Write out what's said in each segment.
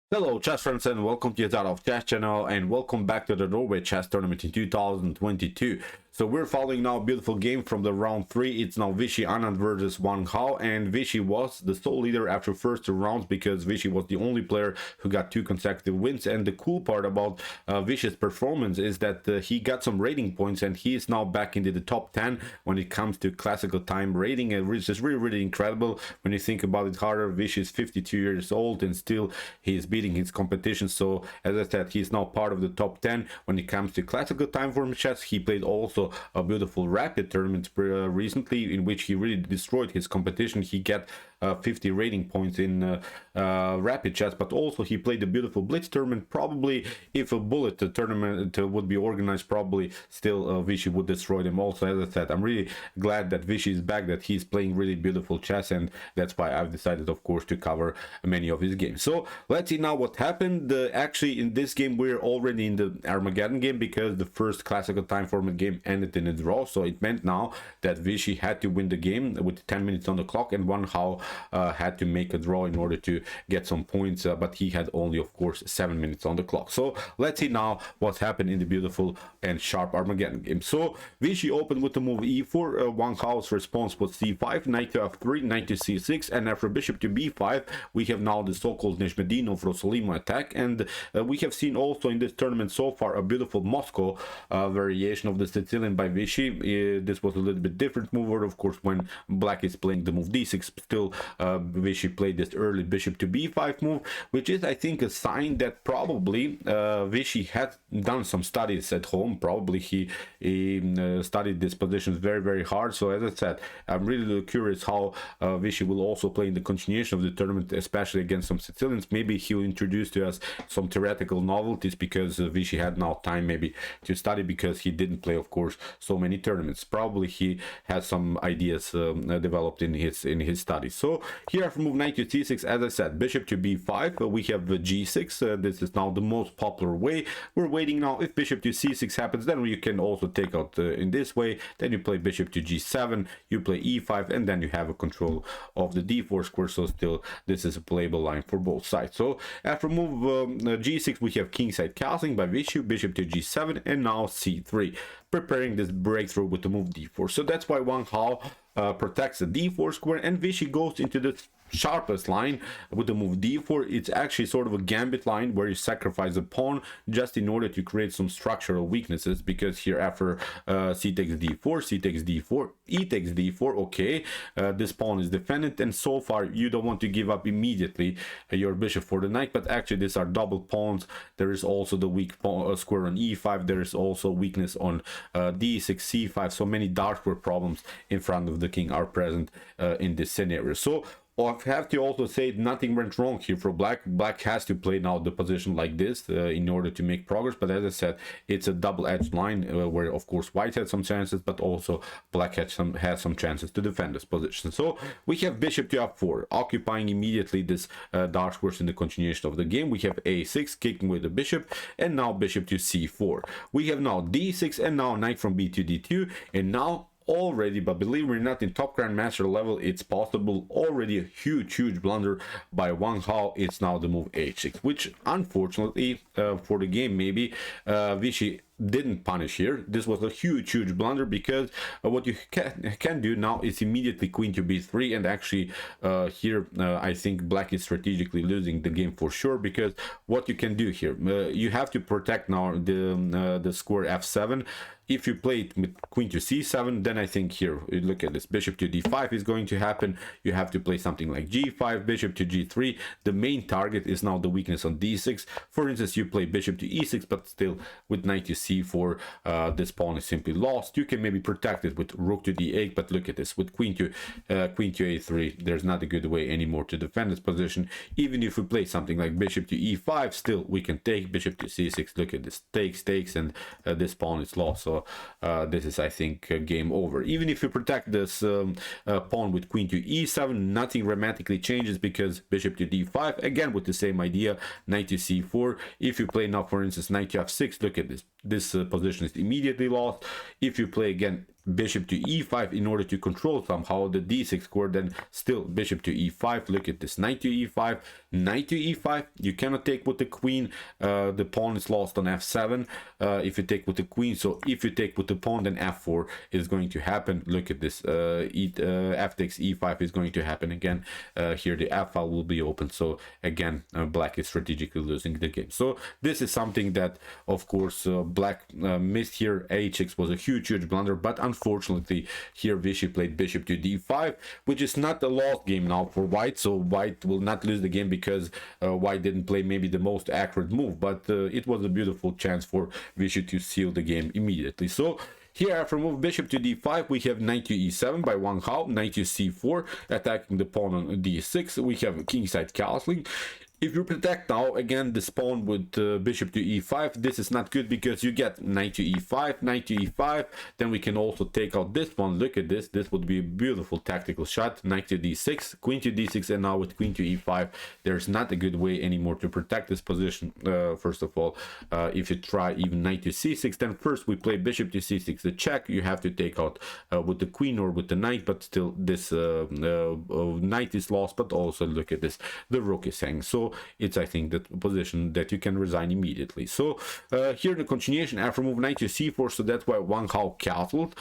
Hello chess friends and welcome to Jozarov chess channel and welcome back to the Norway chess tournament in 2022. So we're following now a beautiful game from the round 3. It's now Vishy Anand versus Wang Hao, and Vishy was the sole leader after first 2 rounds because Vishy was the only player who got 2 consecutive wins. And the cool part about Vishy's performance is that he got some rating points and he is now back into the top 10 when it comes to classical time rating, and which is really incredible when you think about it harder. Vishy is 52 years old and still he is beating his competition. So as I said, he's now part of the top 10 when it comes to classical time form chess. He played also a beautiful rapid tournament recently in which he really destroyed his competition. He got 50 rating points in rapid chess, but also he played a beautiful blitz tournament. Probably if a bullet tournament would be organized, probably still Vishy would destroy them also. As I said, I'm really glad that Vishy is back, that he's playing really beautiful chess, and that's why I've decided, of course, to cover many of his games. So let's see now what happened. Actually, in this game we're already in the Armageddon game because the first classical time format game ended in a draw. So it meant now that Vishy had to win the game with 10 minutes on the clock, and Wang Hao had to make a draw in order to get some points, but he had only, of course, 7 minutes on the clock. So let's see now what happened in the beautiful and sharp Armageddon game. So Vishy opened with the move e4. Wang Hao's response was c5, knight to f3, knight to c6, and after bishop to b5 we have now the so-called Nizhmedinov Rosolimo attack. And we have seen also in this tournament so far a beautiful Moscow variation of the Sicilian by Vishy. This was a little bit different move, of course, when black is playing the move d6. Still Vishy played this early bishop to b5 move, which is, I think, a sign that probably Vishy had done some studies at home. Probably he studied these positions very hard. So as I said, I'm really curious how Vishy will also play in the continuation of the tournament, especially against some Sicilians. Maybe he'll introduce to us some theoretical novelties because Vishy had now time maybe to study, because he didn't play, of course, so many tournaments. Probably he has some ideas developed in his studies. So here after move knight to c6, as I said, bishop to b5, we have g6. This is now the most popular way. We're waiting now. If bishop to c6 happens, then you can also take out in this way. Then you play bishop to g7, you play e5, and then you have a control of the d4 square. So still this is a playable line for both sides. So after move g6, we have kingside castling by Vishy, bishop to g7, and now c3, preparing this breakthrough with the move d4. So that's why Wang Hao protects the d4 square, and Vishy goes into the sharpest line with the move d4. It's actually sort of a gambit line where you sacrifice a pawn just in order to create some structural weaknesses, because here after c takes d4, c takes d4, e takes d4, okay, this pawn is defended, and so far you don't want to give up immediately your bishop for the knight, but actually these are double pawns. There is also the weak pawn, square on e5. There is also weakness on d6, c5. So many dark square problems in front of the king are present in this scenario. So I have to also say nothing went wrong here for black. Black has to play now the position like this in order to make progress. But as I said, it's a double-edged line where, of course, white had some chances, but also black has some chances to defend this position. So we have bishop to f4, occupying immediately this dark squares in the continuation of the game. We have a6, kicking with the bishop, and now bishop to c4. We have now d6, and now knight from b to d2, and now already, but believe it or not, in top grandmaster level it's possible, already a huge blunder by Wang Hao. It's now the move h6, which unfortunately for the game maybe Vishy didn't punish here. This was a huge blunder, because what you can do now is immediately queen to b3, and actually here I think black is strategically losing the game for sure, because what you can do here, you have to protect now the square f7. If you play it with queen to c7, then I think here, look at this, bishop to d5 is going to happen. You have to play something like g5, bishop to g3. The main target is now the weakness on d6. For instance, you play bishop to e6, but still with knight to c4, this pawn is simply lost. You can maybe protect it with rook to d8, but look at this, with queen to a3, there's not a good way anymore to defend this position. Even if we play something like bishop to e5, still we can take bishop to c6. Look at this, takes, and this pawn is lost. So this is, I think, game over. Even if you protect this pawn with queen to e7, nothing dramatically changes, because bishop to d5, again with the same idea, knight to c4. If you play now, for instance, knight to f6, look at this, position is immediately lost. If you play again bishop to e5 in order to control somehow the d6 square. Then still bishop to e5. Look at this, knight to e5, knight to e5. You cannot take with the queen. The pawn is lost on f7 if you take with the queen. So if you take with the pawn, then f4 is going to happen. Look at this, f takes e5 is going to happen again. Here the f file will be open. So again, black is strategically losing the game. So this is something that, of course, black missed here. H6 was a huge blunder, but unfortunately here Vishy played bishop to d5, which is not a lost game now for white. So white will not lose the game because white didn't play maybe the most accurate move, but it was a beautiful chance for Vishy to seal the game immediately. So here, after move bishop to d5, we have knight to e7 by Wang Hao, knight to c4, attacking the pawn on d6. We have kingside castling. If you protect now, again, this pawn with bishop to e5, this is not good because you get knight to e5, knight to e5. Then we can also take out this one. Look at this. This would be a beautiful tactical shot. Knight to d6, queen to d6, and now with queen to e5, there's not a good way anymore to protect this position. First of all, if you try even knight to c6, then first we play bishop to c6, the check. You have to take out with the queen or with the knight, but still this knight is lost. But also look at this, the rook is hanging. So it's, I think, that position that you can resign immediately. So here the continuation after move knight to c4. So that's why Wang Hao castled.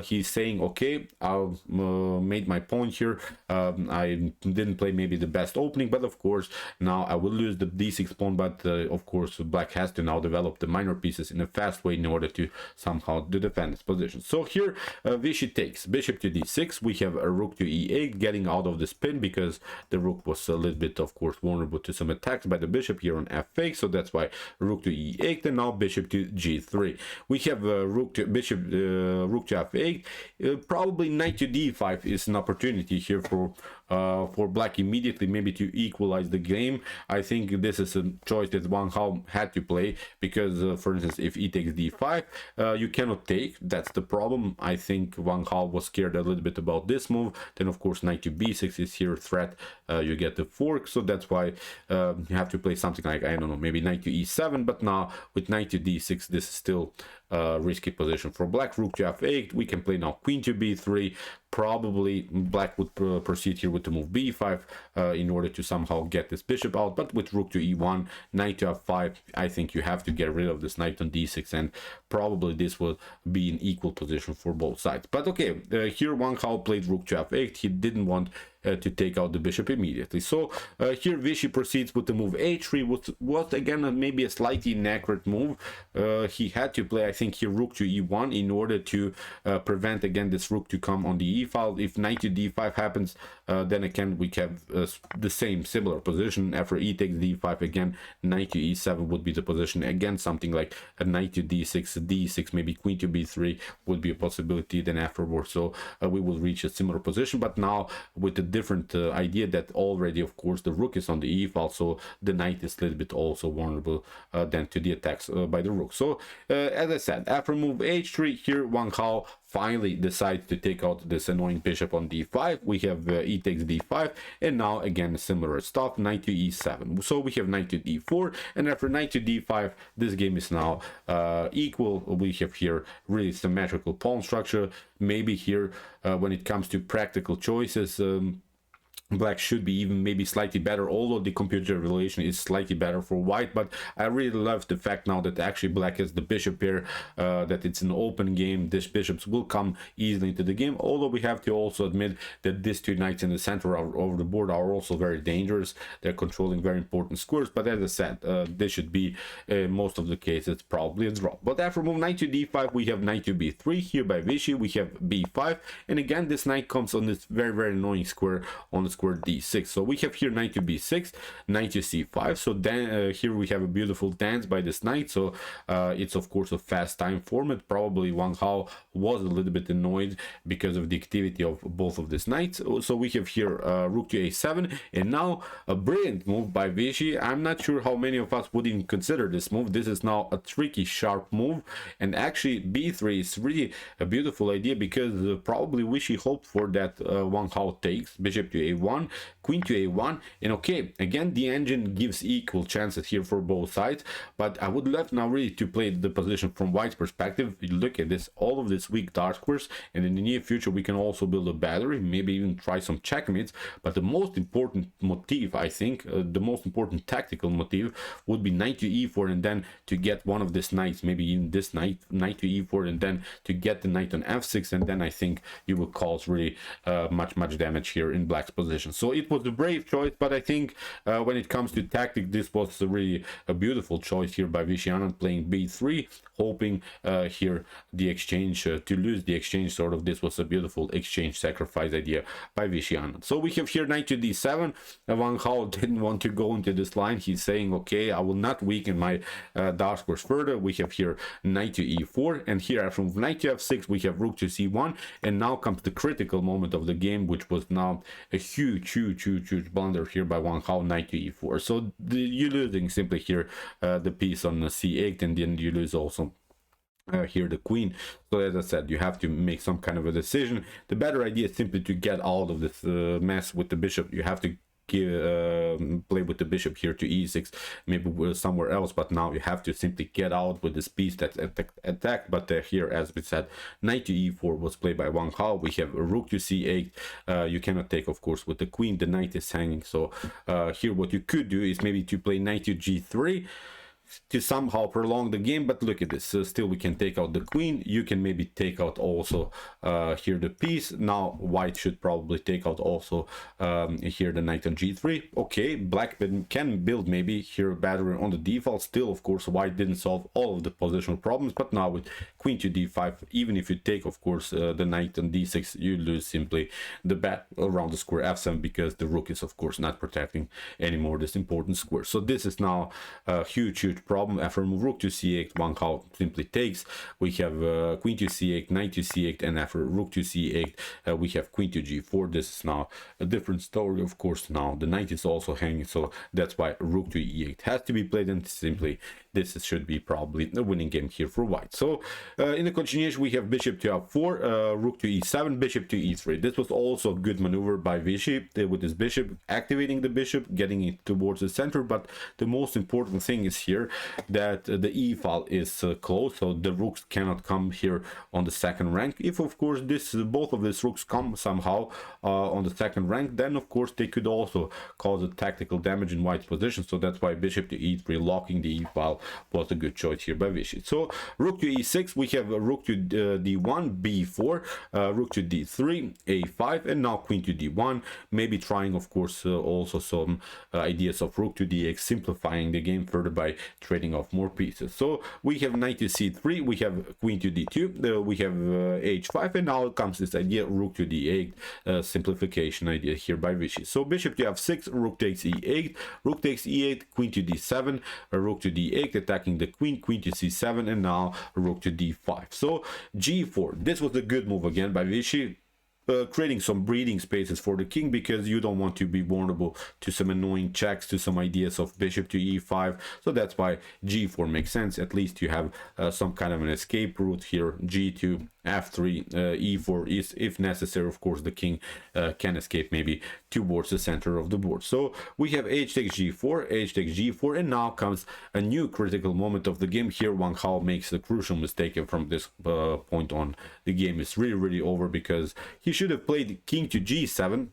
He's saying, okay, I've made my point here. I didn't play maybe the best opening, but of course now I will lose the d6 pawn. But of course black has to now develop the minor pieces in a fast way in order to somehow defend its position. So here Vishy takes bishop to d6. We have a rook to e8, getting out of the spin because the rook was a little bit, of course, vulnerable to some attacks by the bishop here on f8. So that's why rook to e8, and now bishop to g3. We have rook to bishop, rook to f8. Probably knight to d5 is an opportunity here for black immediately, maybe to equalize the game. I think this is a choice that Wang Hao had to play because, for instance, if e takes d5, you cannot take. That's the problem. I think Wang Hao was scared a little bit about this move. Then, of course, knight to b6 is here a threat. You get the fork, so that's why you have to play something like, I don't know, maybe knight to e7. But now with knight to d6, this is still risky position for black. Rook to f8. We can play now queen to b3. Probably black would proceed here with the move b5 in order to somehow get this bishop out. But with rook to e1, knight to f5, I think you have to get rid of this knight on d6, and probably this will be an equal position for both sides. But okay, here Wang Hao played rook to f8. He didn't want to take out the bishop immediately. So here Vishy proceeds with the move h3, which was again maybe a slightly inaccurate move. He had to play, I think, here rook to e1 in order to prevent again this rook to come on the e file. If knight to d5 happens, then again we have the same similar position. After e takes d5, again knight to e7 would be the position. Again, something like a knight to d6, d6, maybe queen to b3 would be a possibility then afterwards. So we will reach a similar position, but now with the different idea that already, of course, the rook is on the e file, so the knight is a little bit also vulnerable then to the attacks by the rook. So as I said, after move h3, here Wang Hao finally decides to take out this annoying bishop on d5. We have e takes d5, and now again similar stuff, knight to e7. So we have knight to d4, and after knight to d5, this game is now equal. We have here really symmetrical pawn structure. Maybe here when it comes to practical choices, black should be even maybe slightly better, although the computer evaluation is slightly better for white. But I really love the fact now that actually black has the bishop here, that it's an open game. These bishops will come easily into the game, although we have to also admit that these two knights in the center of the board are also very dangerous. They're controlling very important squares, but as I said, this should be most of the cases probably a draw. But after move knight to d5, we have knight to b3. Here by Vishy we have b5, and again this knight comes on this very annoying square on the square d6. So we have here knight to b6, knight to c5. So then here we have a beautiful dance by this knight. So it's of course a fast time format. Probably Wang Hao was a little bit annoyed because of the activity of both of these knights. So we have here rook to a7, and now a brilliant move by Vishy. I'm not sure how many of us would even consider this move. This is now a tricky, sharp move, and actually b3 is really a beautiful idea because probably Vishy hoped for that Wang Hao takes bishop to a1, c1, queen to a1, and okay, again the engine gives equal chances here for both sides, but I would love now really to play the position from white's perspective. You look at this, all of this weak dark squares, and in the near future we can also build a battery, maybe even try some checkmates. But the most important motif, I think, the most important tactical motif would be knight to e4, and then to get one of these knights, maybe even this knight to e4, and then to get the knight on f6, and then I think you will cause really much damage here in black's position. So it was a brave choice, but I think when it comes to tactic, this was really a beautiful choice here by Vishy, playing b3, hoping here the exchange to lose the exchange. Sort of, this was a beautiful exchange sacrifice idea by Vishy. So we have here knight to d7. Wang Hao didn't want to go into this line. He's saying, okay, I will not weaken my dark squares further. We have here knight to e4, and here from knight to f6 we have rook to c1, and now comes the critical moment of the game, which was now a huge blunder here by Wang Hao, knight to e4. So you're losing simply here the piece on the c8, and then you lose also here the queen. So as I said, you have to make some kind of a decision. The better idea is simply to get out of this mess with the bishop. You have to play with the bishop here to e6, maybe somewhere else, but now you have to simply get out with this piece that's attacked. But here, as we said, knight to e4 was played by Wang Hao. We have a rook to c8. You cannot take, of course, with the queen. The knight is hanging. So here what you could do is maybe to play knight to g3 to somehow prolong the game. But look at this, still we can take out the queen. You can maybe take out also here the piece. Now white should probably take out also here the knight on g3. Okay, black can build maybe here a battery on the default. Still, of course, white didn't solve all of the positional problems, but now with queen to d5, even if you take, of course, the knight on d6, you lose simply the bat around the square f7, because the rook is, of course, not protecting anymore this important square. So this is now a huge problem. After move rook to c8, Wang Hao simply takes. We have queen to c8, knight to c8, and after rook to c8 we have queen to g4. This is now a different story. Of course, now the knight is also hanging, so that's why rook to e8 has to be played, and simply this should be probably a winning game here for white. So in the continuation we have bishop to f4, rook to e7, bishop to e3. This was also a good maneuver by Vishy with his bishop, activating the bishop, getting it towards the center. But the most important thing is here that the e file is closed, so the rooks cannot come here on the second rank. If, of course, both of these rooks come somehow on the second rank, then of course they could also cause a tactical damage in white's position. So that's why bishop to e3, locking the e file, was a good choice here by Vishy. So rook to e6, we have rook to d1, b4, rook to d3, a5, and now queen to d1. Maybe trying, of course, also some ideas of rook to dx, simplifying the game further by trading off more pieces. So we have knight to c3, we have queen to d2, we have h5, and now comes this idea rook to d8, simplification idea here by Vishy. So bishop to f6, rook takes e8, rook takes e8, queen to d7, rook to d8, attacking the queen, queen to c7, and now rook to d5. So g4, this was a good move again by Vishy, creating some breathing spaces for the king, because you don't want to be vulnerable to some annoying checks, to some ideas of bishop to e5. So that's why g4 makes sense. At least you have some kind of an escape route here. G2, f3, e4 is, if necessary, of course, the king can escape maybe towards the center of the board. So we have h takes g4, h takes g4, and now comes a new critical moment of the game. Here Wang Hao makes the crucial mistake, and from this point on the game is really over, because he should have played king to g7.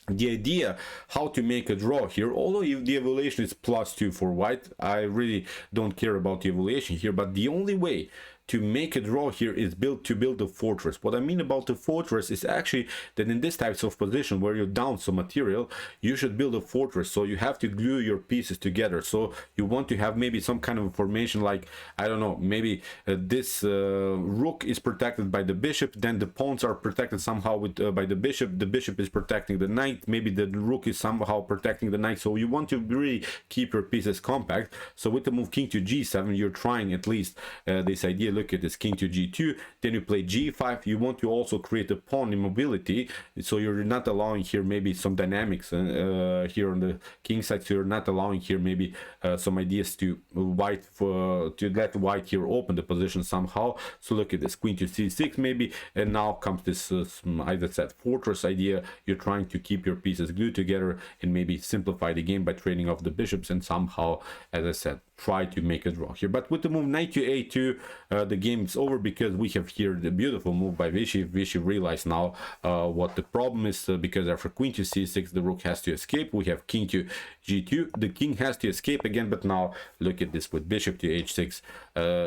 The idea how to make a draw here, although if the evaluation is +2 for white, I really don't care about the evaluation here, but the only way to make a draw here is to build a fortress. What I mean about the fortress is actually that in this types of position where you're down some material, you should build a fortress. So you have to glue your pieces together. So you want to have maybe some kind of formation, like, I don't know, maybe this rook is protected by the bishop, then the pawns are protected somehow by the bishop is protecting the knight, maybe the rook is somehow protecting the knight. So you want to really keep your pieces compact. So with the move king to g7, you're trying at least this idea. look at this, king to g2, then you play g5. You want to also create a pawn immobility, so you're not allowing here maybe some dynamics here on the king side, so you're not allowing here maybe some ideas to white to let white here open the position somehow. So look at this, queen to c6 maybe, and now comes this as I said, fortress idea. You're trying to keep your pieces glued together and maybe simplify the game by trading off the bishops, and somehow, as I said, try to make a draw here. But with the move knight to a2, the game is over, because we have here the beautiful move by Vishy. Vishy realized now what the problem is, because after queen to c6 the rook has to escape. We have king to g2, the king has to escape again, but now look at this with bishop to h6.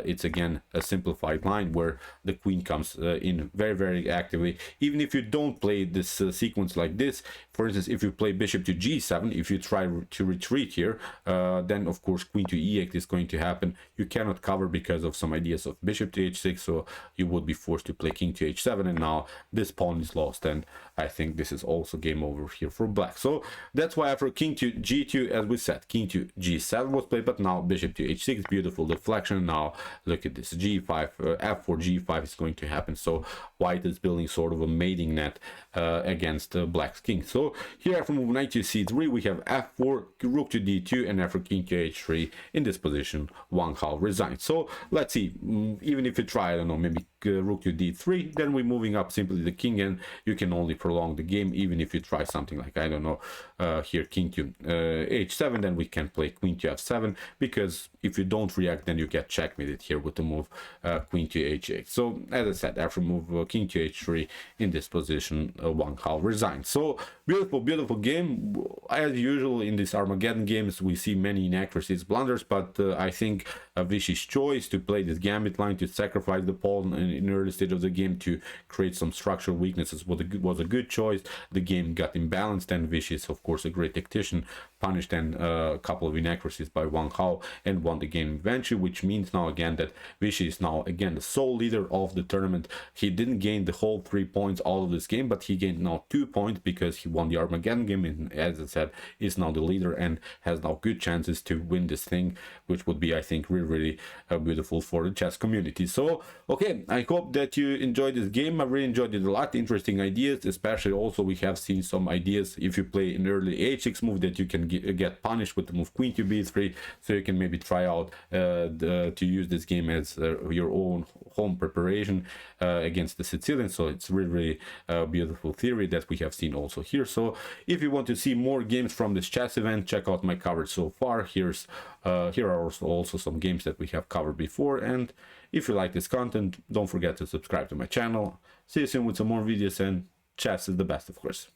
It's again a simplified line where the queen comes in very actively. Even if you don't play this sequence like this, for instance, if you play bishop to g7, if you try to retreat here, then of course queen to e8 is going to happen. You cannot cover because of some ideas of bishop to h6, so you would be forced to play king to h7, and now this pawn is lost, and I think this is also game over here for black. So that's why after king to g2, as we said, king to g7 was played, but now bishop to h6, beautiful deflection. Now look at this, g5, f4 g5 is going to happen, so white is building sort of a mating net against black's king. So here after move knight to c3 we have f4, rook to d2, and after king to h3 in this position Wang Hao resigns. So let's see, even if you try, I don't know, maybe rook to d3, then we're moving up simply the king, and you can only prolong the game. Even if you try something like, I don't know, here king to h7, then we can play queen to f7, because if you don't react then you get checkmated here with the move queen to h8. So as I said, after move king to h3 in this position Wang Hao resigns. So beautiful game. As usual in these Armageddon games we see many inaccuracies, blunders, but I think Vishy's choice to play this gambit line, to sacrifice the pawn in early stage of the game to create some structural weaknesses was a good choice. The game got imbalanced, and Vishy is of course a great tactician, punished and a couple of inaccuracies by Wang Hao and won the game eventually, which means now again that Vishy is now again the sole leader of the tournament. He didn't gain the whole 3 points out of this game, but he gained now 2 points because he won the Armageddon game, and as I said, is now the leader and has now good chances to win this thing, which would be, I think, really beautiful for the chess community. So okay, I hope that you enjoyed this game. I really enjoyed it a lot. Interesting ideas, especially also we have seen some ideas if you play an early h6 move that you can get punished with the move queen to b3, so you can maybe try out to use this game as your own home preparation against the Sicilians. So it's really beautiful theory that we have seen also here. So if you want to see more games from this chess event, check out my coverage so far. Here are also some games that we have covered before, and if you like this content, don't forget to subscribe to my channel. See you soon with some more videos, and chess is the best, of course.